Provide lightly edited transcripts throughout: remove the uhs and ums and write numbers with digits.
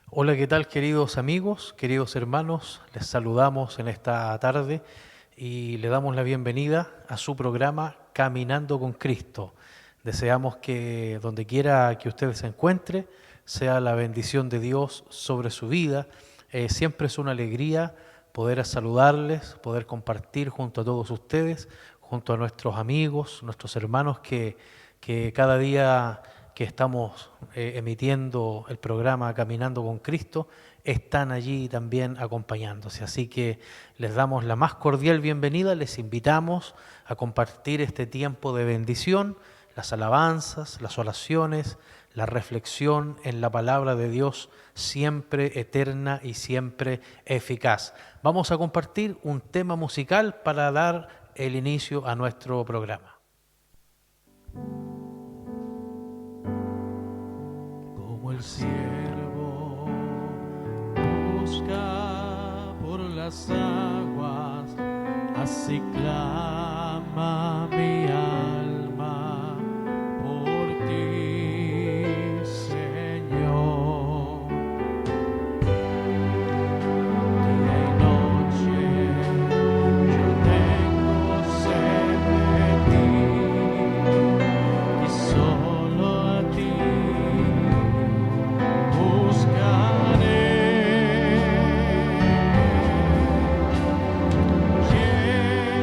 Hola, ¿qué tal queridos amigos, queridos hermanos? Les saludamos en esta tarde y le damos la bienvenida a su programa Caminando con Cristo. Deseamos que donde quiera que usted se encuentre, sea la bendición de Dios sobre su vida. Siempre es una alegría poder saludarles, poder compartir junto a todos ustedes, junto a nuestros amigos, nuestros hermanos que cada día que estamos emitiendo el programa Caminando con Cristo, están allí también acompañándose. Así que les damos la más cordial bienvenida, les invitamos a compartir este tiempo de bendición, las alabanzas, las oraciones, la reflexión en la palabra de Dios, siempre eterna y siempre eficaz. Vamos a compartir un tema musical para dar el inicio a nuestro programa. Como el siervo busca por las aguas, así clama mi alma por ti, Señor. Día y noche yo tengo sed de ti y solo a ti buscaré. Lléname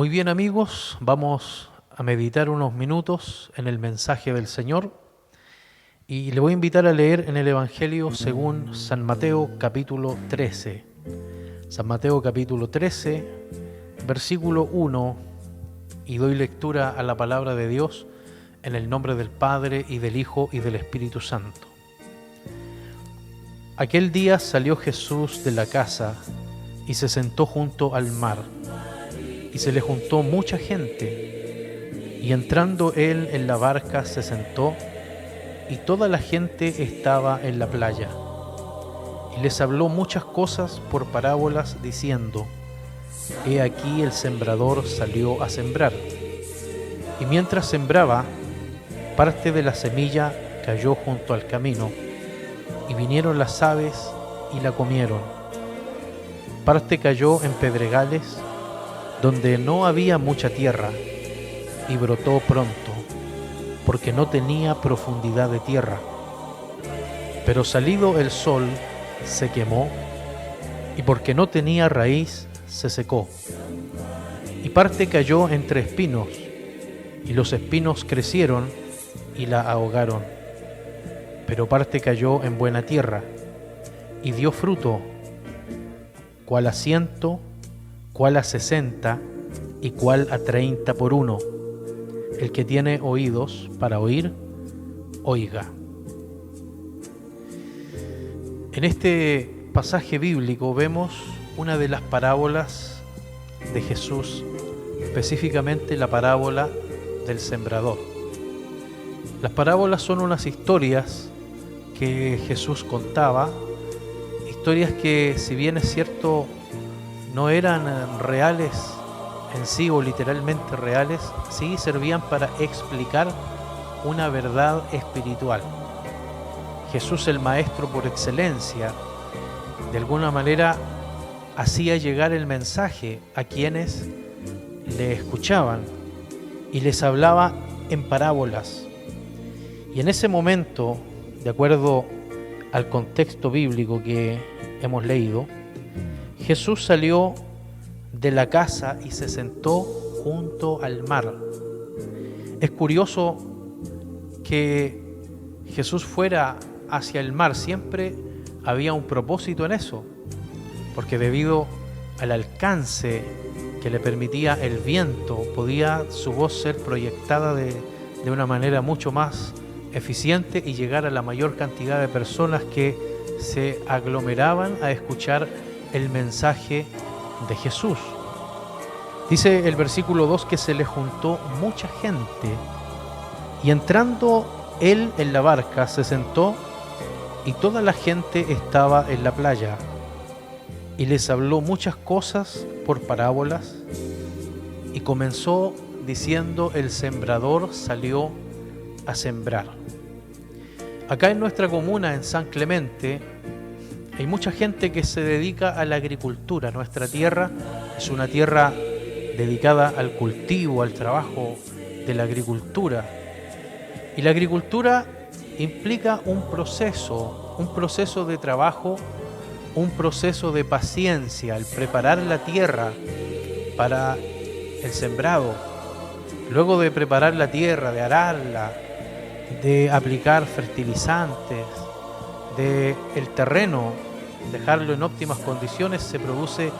Muy bien, amigos, vamos a meditar unos minutos en el mensaje del Señor y le voy a invitar a leer en el Evangelio según San Mateo capítulo 13. San Mateo capítulo 13, versículo 1, y doy lectura a la palabra de Dios en el nombre del Padre y del Hijo y del Espíritu Santo. Aquel día salió Jesús de la casa y se sentó junto al mar, y se le juntó mucha gente, y entrando él en la barca se sentó, y toda la gente estaba en la playa. Y les habló muchas cosas por parábolas, diciendo: He aquí el sembrador salió a sembrar. Y mientras sembraba, parte de la semilla cayó junto al camino, y vinieron las aves y la comieron. Parte cayó en pedregales, donde no había mucha tierra, y brotó pronto, porque no tenía profundidad de tierra. Pero salido el sol, se quemó, y porque no tenía raíz, se secó. Y parte cayó entre espinos, y los espinos crecieron y la ahogaron. Pero parte cayó en buena tierra, y dio fruto, cuál a 100, cuál a 60, y cuál a 30 por uno. El que tiene oídos para oír, oiga. En este pasaje bíblico vemos una de las parábolas de Jesús, específicamente la parábola del sembrador. Las parábolas son unas historias que Jesús contaba, historias que, si bien es cierto, no eran reales en sí o literalmente reales, sí servían para explicar una verdad espiritual. Jesús, el maestro por excelencia, de alguna manera hacía llegar el mensaje a quienes le escuchaban y les hablaba en parábolas. Y en ese momento, de acuerdo al contexto bíblico que hemos leído, Jesús salió de la casa y se sentó junto al mar. Es curioso que Jesús fuera hacia el mar, siempre había un propósito en eso, porque debido al alcance que le permitía el viento, podía su voz ser proyectada de una manera mucho más eficiente y llegar a la mayor cantidad de personas que se aglomeraban a escuchar el mensaje de Jesús. Dice el versículo 2 que se le juntó mucha gente, y entrando él en la barca se sentó, y toda la gente estaba en la playa, y les habló muchas cosas por parábolas, y comenzó diciendo: el sembrador salió a sembrar. Acá en nuestra comuna, en San Clemente, hay mucha gente que se dedica a la agricultura. Nuestra tierra es una tierra dedicada al cultivo, al trabajo de la agricultura. Y la agricultura implica un proceso de trabajo, un proceso de paciencia, el preparar la tierra para el sembrado. Luego de preparar la tierra, de ararla, de aplicar fertilizantes, de el terreno, dejarlo en óptimas condiciones, se produce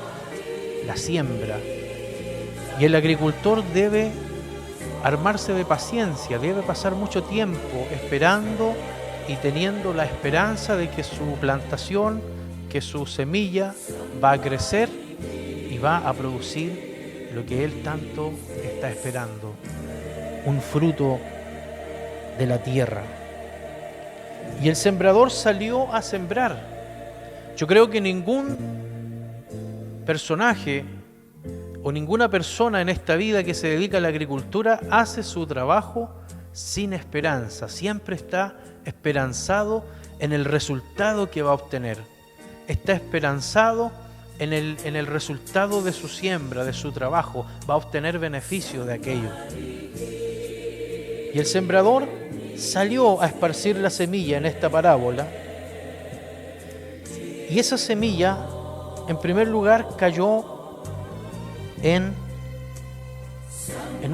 la siembra. Y el agricultor debe armarse de paciencia, debe pasar mucho tiempo esperando y teniendo la esperanza de que su plantación, que su semilla va a crecer y va a producir lo que él tanto está esperando, un fruto de la tierra. Y el sembrador salió a sembrar. Yo creo que ningún personaje o ninguna persona en esta vida que se dedica a la agricultura hace su trabajo sin esperanza. Siempre está esperanzado en el resultado que va a obtener. Está esperanzado en el resultado de su siembra, de su trabajo. Va a obtener beneficio de aquello. Y el sembrador salió a esparcir la semilla en esta parábola. Y esa semilla, en primer lugar, cayó en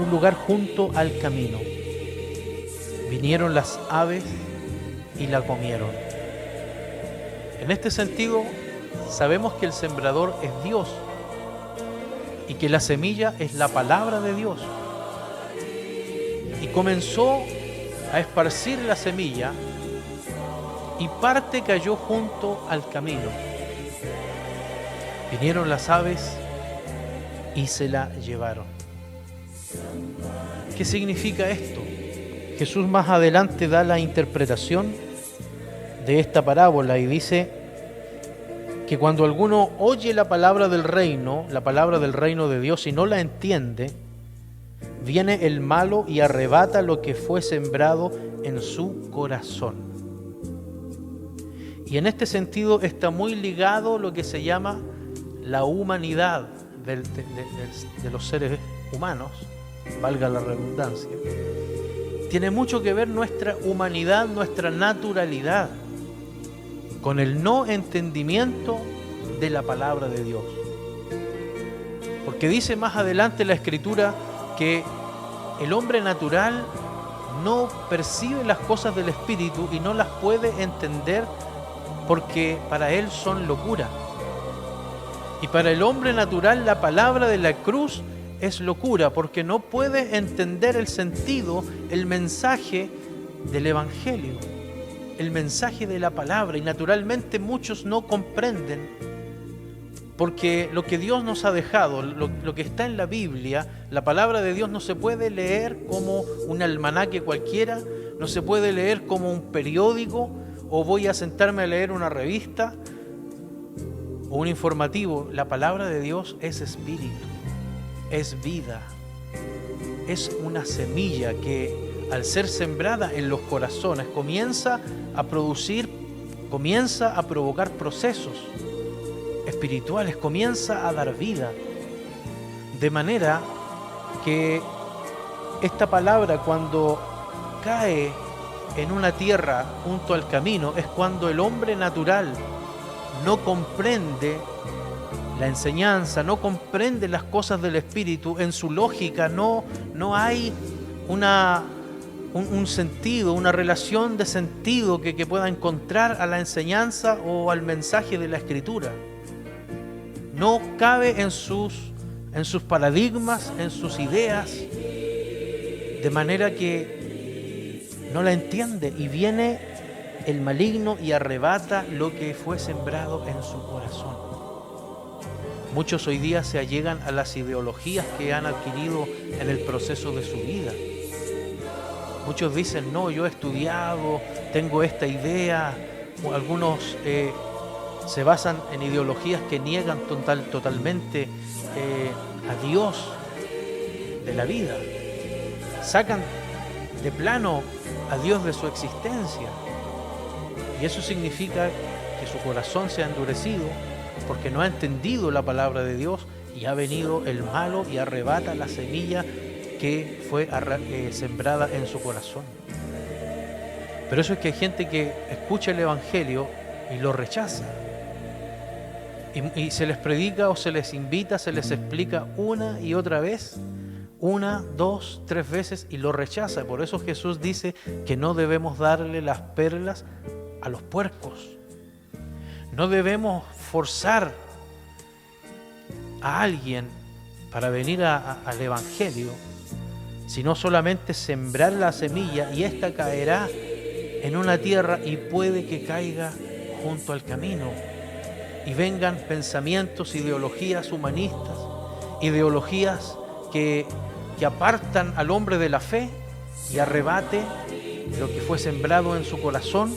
un lugar junto al camino. Vinieron las aves y la comieron. En este sentido, sabemos que el sembrador es Dios y que la semilla es la palabra de Dios. Y comenzó a esparcir la semilla y parte cayó junto al camino. Vinieron las aves y se la llevaron. ¿Qué significa esto? Jesús más adelante da la interpretación de esta parábola y dice que cuando alguno oye la palabra del reino de Dios y no la entiende, viene el malo y arrebata lo que fue sembrado en su corazón. Y en este sentido está muy ligado lo que se llama la humanidad de los seres humanos, valga la redundancia. Tiene mucho que ver nuestra humanidad, nuestra naturalidad, con el no entendimiento de la palabra de Dios. Porque dice más adelante la Escritura que el hombre natural no percibe las cosas del Espíritu y no las puede entender porque para él son locura. Y para el hombre natural la palabra de la cruz es locura porque no puede entender el sentido, el mensaje del Evangelio, el mensaje de la palabra. Y naturalmente muchos no comprenden porque lo que Dios nos ha dejado, lo que está en la Biblia, la palabra de Dios no se puede leer como un almanaque cualquiera, no se puede leer como un periódico o voy a sentarme a leer una revista o un informativo. La palabra de Dios es espíritu. Es vida, es una semilla que al ser sembrada en los corazones comienza a provocar procesos espirituales, comienza a dar vida. De manera que esta palabra cuando cae en una tierra junto al camino es cuando el hombre natural no comprende la enseñanza, no comprende las cosas del Espíritu, en su lógica no hay un sentido, una relación de sentido que pueda encontrar a la enseñanza o al mensaje de la Escritura. No cabe en sus paradigmas, en sus ideas, de manera que no la entiende y viene el maligno y arrebata lo que fue sembrado en su corazón. Muchos hoy día se allegan a las ideologías que han adquirido en el proceso de su vida. Muchos dicen, no, yo he estudiado, tengo esta idea. O algunos se basan en ideologías que niegan totalmente a Dios de la vida. Sacan de plano a Dios de su existencia. Y eso significa que su corazón se ha endurecido, porque no ha entendido la palabra de Dios y ha venido el malo y arrebata la semilla que fue sembrada en su corazón. Pero eso es que hay gente que escucha el Evangelio y lo rechaza. Y se les predica o se les invita, se les explica una y otra vez, 1, 2, 3 veces y lo rechaza. Por eso Jesús dice que no debemos darle las perlas a los puercos. No debemos forzar a alguien para venir al Evangelio, sino solamente sembrar la semilla y ésta caerá en una tierra y puede que caiga junto al camino y vengan pensamientos, ideologías humanistas, ideologías que apartan al hombre de la fe y arrebate lo que fue sembrado en su corazón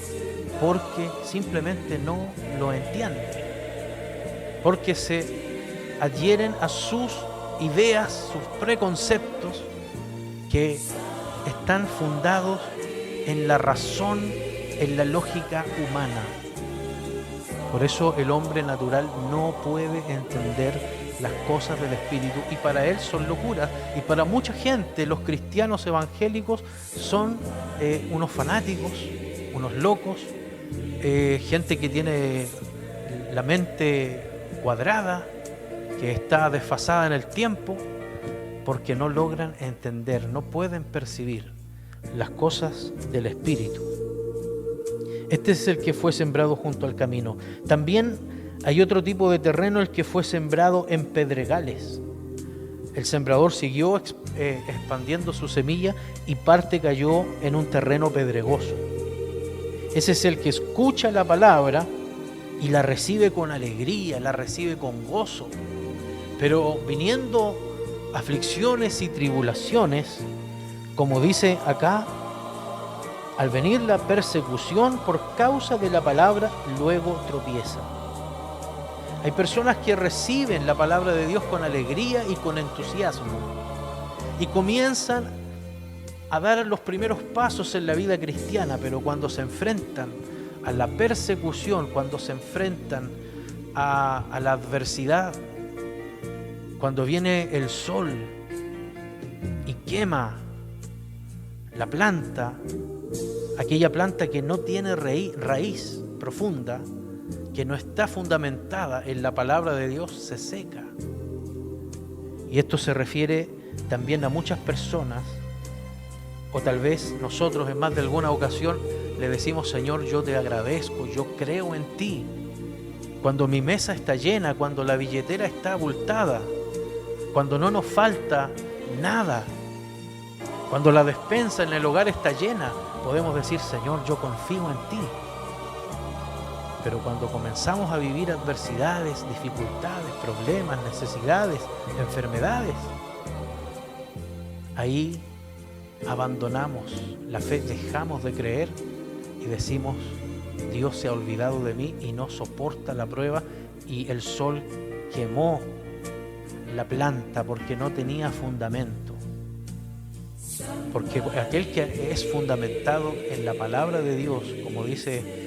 porque simplemente no lo entiende, porque se adhieren a sus ideas, sus preconceptos que están fundados en la razón, en la lógica humana. Por eso el hombre natural no puede entender las cosas del Espíritu y para él son locuras. Y para mucha gente los cristianos evangélicos son unos fanáticos, unos locos, gente que tiene la mente cuadrada, que está desfasada en el tiempo porque no logran entender, no pueden percibir las cosas del Espíritu. Este es el que fue sembrado junto al camino. También hay otro tipo de terreno, el que fue sembrado en pedregales. El sembrador siguió expandiendo su semilla y parte cayó en un terreno pedregoso. Ese es el que escucha la palabra y la recibe con alegría, la recibe con gozo. Pero viniendo aflicciones y tribulaciones, como dice acá, al venir la persecución por causa de la palabra, luego tropieza. Hay personas que reciben la palabra de Dios con alegría y con entusiasmo y comienzan a dar los primeros pasos en la vida cristiana, pero cuando se enfrentan a la persecución, cuando se enfrentan a la adversidad, cuando viene el sol y quema la planta, aquella planta que no tiene raíz profunda, que no está fundamentada en la palabra de Dios, se seca. Y esto se refiere también a muchas personas, o tal vez nosotros en más de alguna ocasión le decimos: Señor, yo te agradezco, yo creo en ti. Cuando mi mesa está llena, cuando la billetera está abultada, cuando no nos falta nada, cuando la despensa en el hogar está llena, podemos decir: Señor, yo confío en ti. Pero cuando comenzamos a vivir adversidades, dificultades, problemas, necesidades, enfermedades, ahí abandonamos la fe, dejamos de creer y decimos: Dios se ha olvidado de mí y no soporta la prueba, y el sol quemó la planta porque no tenía fundamento. Porque aquel que es fundamentado en la palabra de Dios, como dice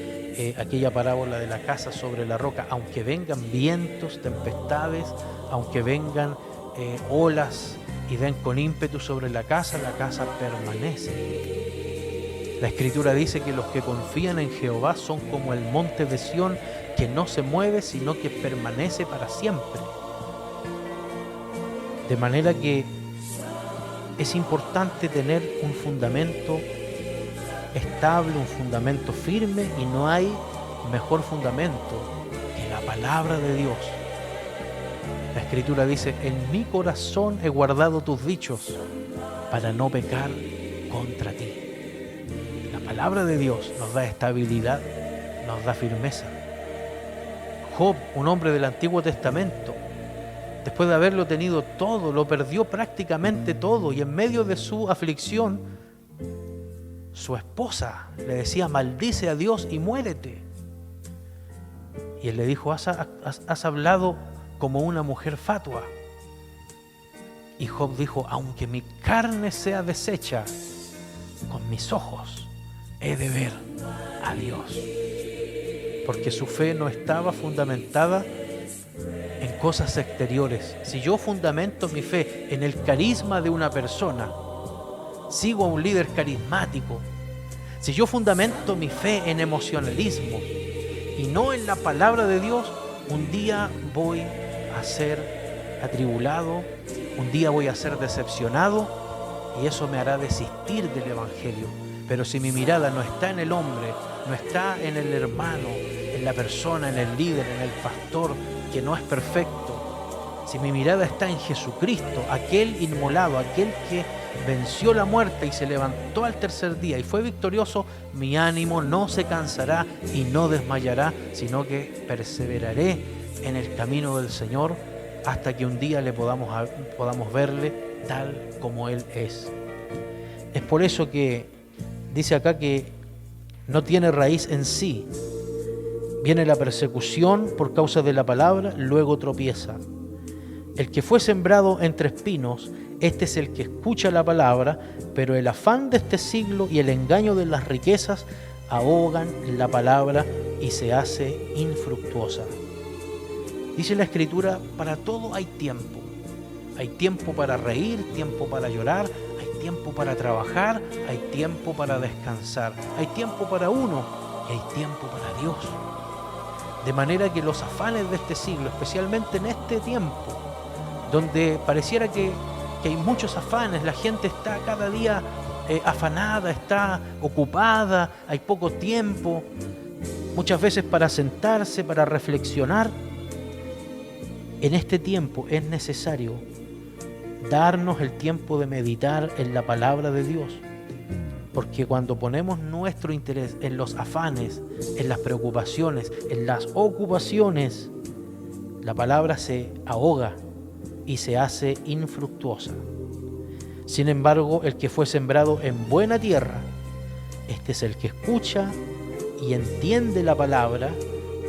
aquella parábola de la casa sobre la roca, aunque vengan vientos, tempestades, aunque vengan olas y den con ímpetu sobre la casa permanece. La Escritura dice que los que confían en Jehová son como el monte de Sión, que no se mueve, sino que permanece para siempre. De manera que es importante tener un fundamento estable, un fundamento firme, y no hay mejor fundamento que la palabra de Dios. La Escritura dice: en mi corazón he guardado tus dichos para no pecar contra ti. La palabra de Dios nos da estabilidad, nos da firmeza. Job, un hombre del Antiguo Testamento, después de haberlo tenido todo, lo perdió prácticamente todo, y en medio de su aflicción, su esposa le decía: maldice a Dios y muérete. Y él le dijo: has hablado como una mujer fatua. Y Job dijo: aunque mi carne sea deshecha, con mis ojos he de ver a Dios. Porque su fe no estaba fundamentada en cosas exteriores. Si yo fundamento mi fe en el carisma de una persona, sigo a un líder carismático, si yo fundamento mi fe en emocionalismo y no en la palabra de Dios, un día voy a ser atribulado, un día voy a ser decepcionado, y eso me hará desistir del Evangelio. Pero si mi mirada no está en el hombre, no está en el hermano, en la persona, en el líder, en el pastor, que no es perfecto, si mi mirada está en Jesucristo, aquel inmolado, aquel que venció la muerte y se levantó al tercer día y fue victorioso, mi ánimo no se cansará y no desmayará, sino que perseveraré en el camino del Señor hasta que un día podamos verle tal como Él es. Es por eso que dice acá que no tiene raíz en sí. Viene la persecución por causa de la palabra, luego tropieza. El que fue sembrado entre espinos, este es el que escucha la palabra, pero el afán de este siglo y el engaño de las riquezas ahogan la palabra y se hace infructuosa. Dice la Escritura: para todo hay tiempo. Hay tiempo para reír, tiempo para llorar, hay tiempo para trabajar, hay tiempo para descansar, hay tiempo para uno y hay tiempo para Dios. De manera que los afanes de este siglo, especialmente en este tiempo, donde pareciera que que hay muchos afanes, la gente está cada día afanada, está ocupada, hay poco tiempo, muchas veces para sentarse, para reflexionar. En este tiempo es necesario darnos el tiempo de meditar en la palabra de Dios, porque cuando ponemos nuestro interés en los afanes, en las preocupaciones, en las ocupaciones, la palabra se ahoga y se hace infructuosa. Sin embargo, el que fue sembrado en buena tierra, este es el que escucha y entiende la palabra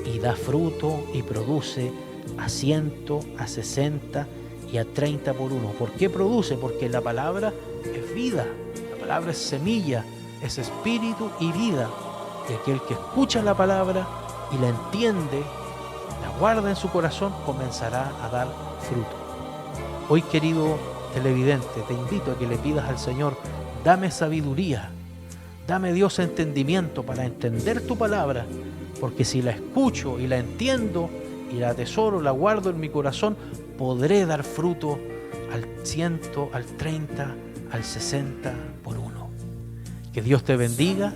y da fruto y produce a 100, a 60 y a 30 por uno. ¿Por qué produce? Porque la palabra es vida, la palabra es semilla, es espíritu y vida. Y aquel que escucha la palabra y la entiende, la guarda en su corazón, comenzará a dar fruto. Hoy, querido televidente, te invito a que le pidas al Señor: dame sabiduría, dame, Dios, entendimiento para entender tu palabra, porque si la escucho y la entiendo y la atesoro, la guardo en mi corazón, podré dar fruto al 100, al 30, al 60 por uno. Que Dios te bendiga.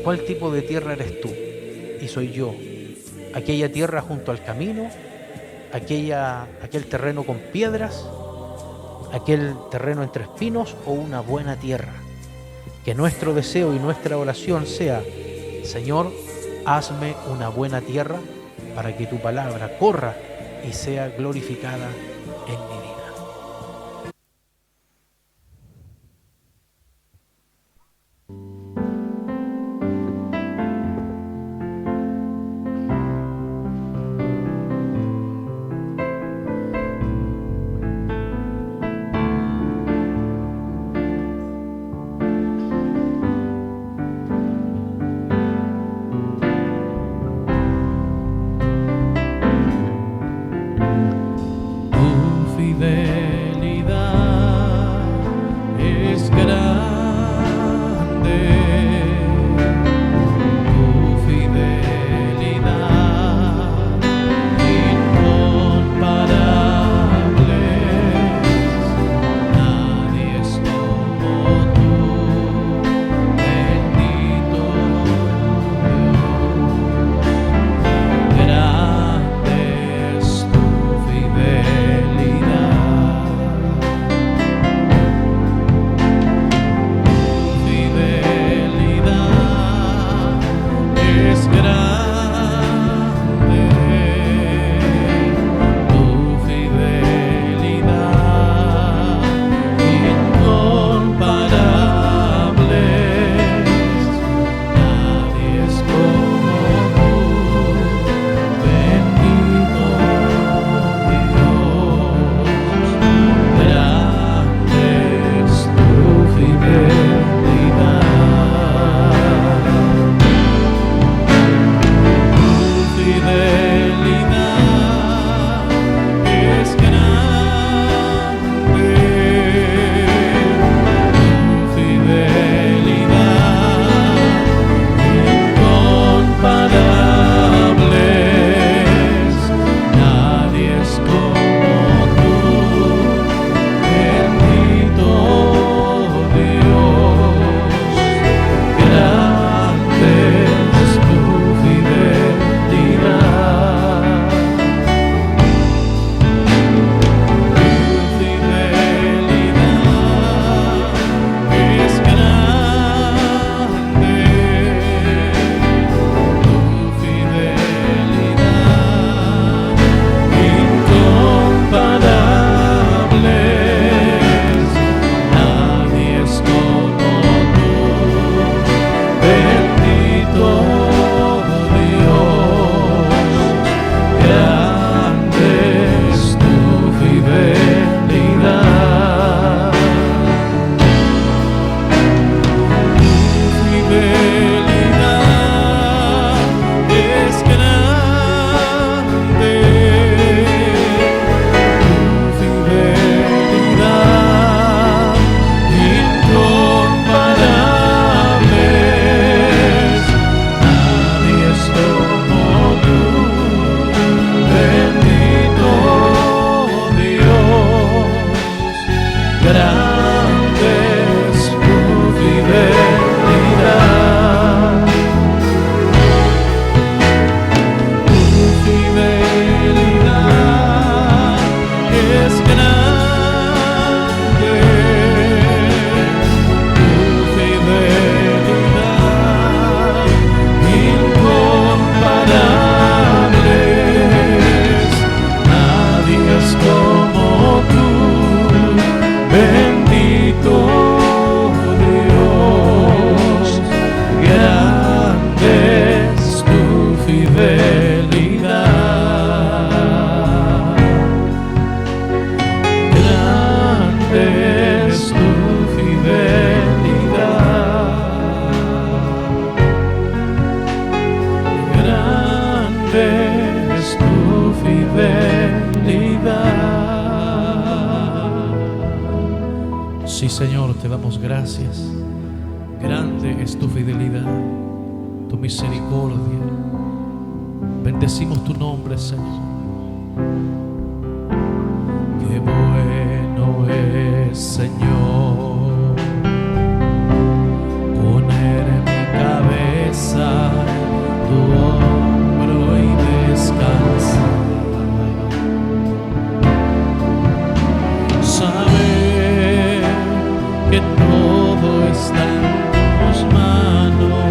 ¿Cuál tipo de tierra eres tú? Y soy yo. Aquella tierra junto al camino, aquel terreno con piedras, aquel terreno entre espinos, o una buena tierra. Que nuestro deseo y nuestra oración sea: Señor, hazme una buena tierra para que tu palabra corra y sea glorificada en mi vida. Tu Señor, te damos gracias. Grande es tu fidelidad, tu misericordia. Bendecimos tu nombre, Señor. Qué bueno es, Señor, poner mi cabeza en tu hombro y descansar. Saber que todo está en tus manos.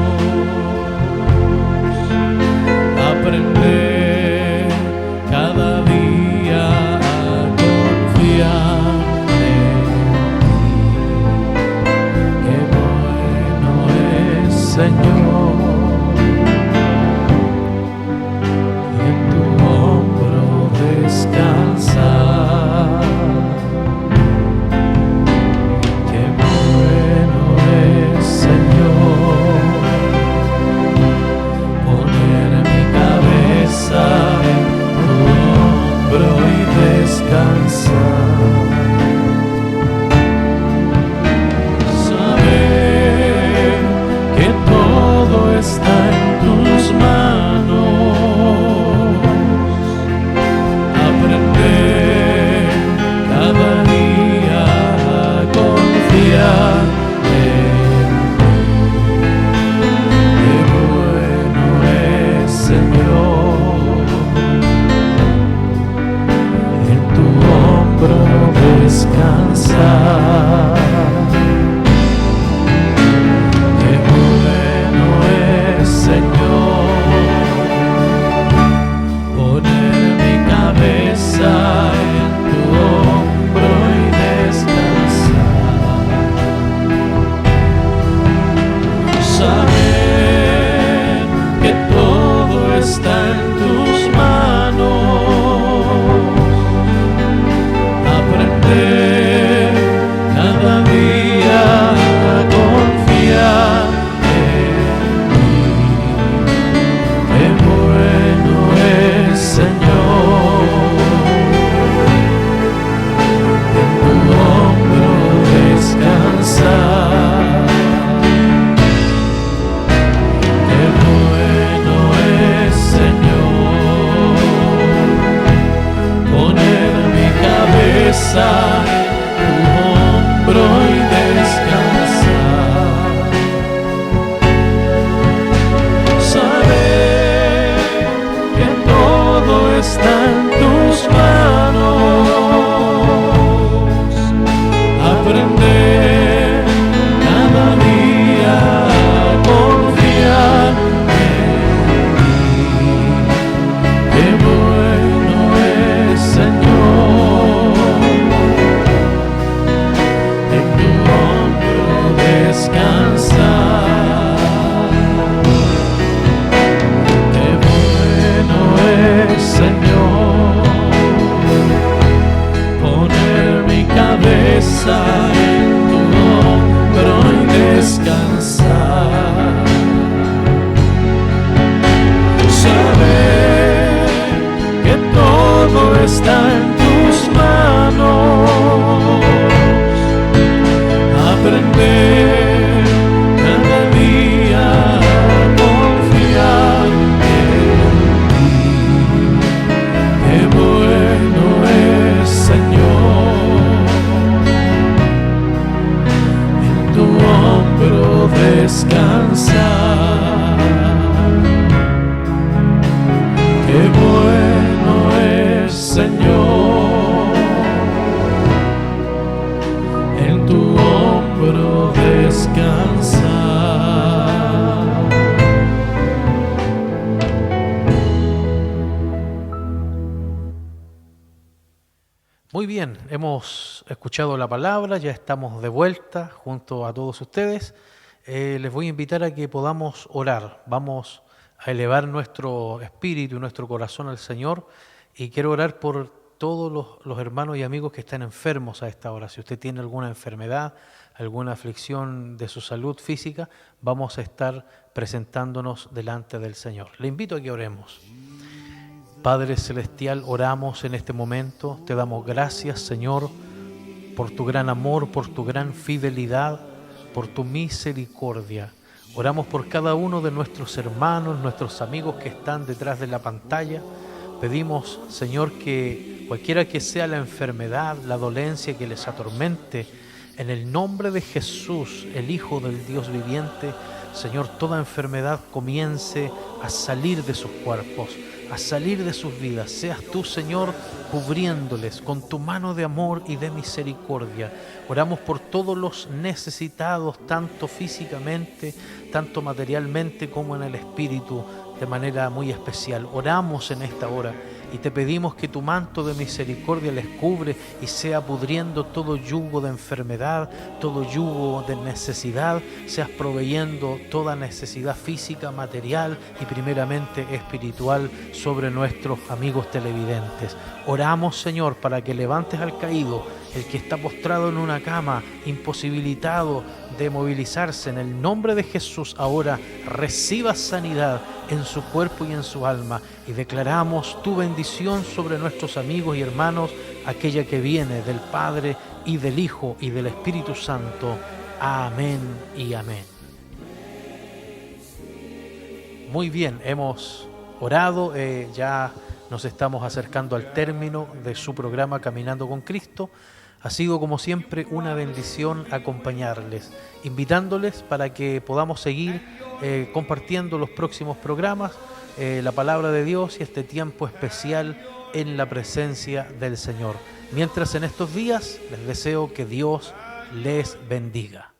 Aprender cada día a confiar en ti. Qué bueno es, Señor, en tu hombro descansar. Qué bueno es, Señor, poner mi cabeza en tu hombro y descansar. Saber que todo está en tus manos. Aprender cada día a confiar en ti. Qué bueno es, Señor, en tu hombro descansar. Qué bueno es, Señor, poner mi cabeza en tu hombro y descansar. Saber que todo está en tus manos. Aprender cada día a confiar en ti. Qué bueno es, Señor, en tu hombro descansar. Qué bueno es, Señor, poner mi cabeza en tu hombro y descansar. Saber que todo está en tus manos. Aprender cada día a confiar en ti. Qué bueno es, Señor, en tu hombro descansar. Qué bueno es, Señor, poner mi cabeza en tu hombro y descansar. Saber que todo está en tus manos. Aprender cada día a confiar en ti. Qué bueno es, Señor, en tu hombro descansar. Qué bueno es, Señor, en tu hombro descansar. Muy bien, hemos escuchado la palabra, ya estamos de vuelta junto a todos ustedes. Les voy a invitar a que podamos orar. Vamos a elevar nuestro espíritu y nuestro corazón al Señor, y quiero orar por todos los hermanos y amigos que están enfermos a esta hora. Si usted tiene alguna enfermedad, alguna aflicción de su salud física, vamos a estar presentándonos delante del Señor. Le invito a que oremos. Padre Celestial, oramos en este momento, te damos gracias, Señor, por tu gran amor, por tu gran fidelidad, por tu misericordia. Oramos por cada uno de nuestros hermanos, nuestros amigos que están detrás de la pantalla. Pedimos, Señor, que cualquiera que sea la enfermedad, la dolencia que les atormente, en el nombre de Jesús, el Hijo del Dios viviente, Señor, toda enfermedad comience a salir de sus cuerpos, a salir de sus vidas. Seas tú, Señor, cubriéndoles con tu mano de amor y de misericordia. Oramos por todos los necesitados, tanto físicamente, tanto materialmente como en el espíritu, de manera muy especial. Oramos en esta hora y te pedimos que tu manto de misericordia les cubre y sea pudriendo todo yugo de enfermedad, todo yugo de necesidad, seas proveyendo toda necesidad física, material y primeramente espiritual sobre nuestros amigos televidentes. Oramos, Señor, para que levantes al caído, el que está postrado en una cama, imposibilitado de movilizarse. En el nombre de Jesús, ahora reciba sanidad en su cuerpo y en su alma, y declaramos tu bendición sobre nuestros amigos y hermanos, aquella que viene del Padre y del Hijo y del Espíritu Santo. Amén y amén. Muy bien, hemos orado, ya nos estamos acercando al término de su programa Caminando con Cristo. Ha sido, como siempre, una bendición acompañarles, invitándoles para que podamos seguir compartiendo los próximos programas, la palabra de Dios y este tiempo especial en la presencia del Señor. Mientras en estos días les deseo que Dios les bendiga.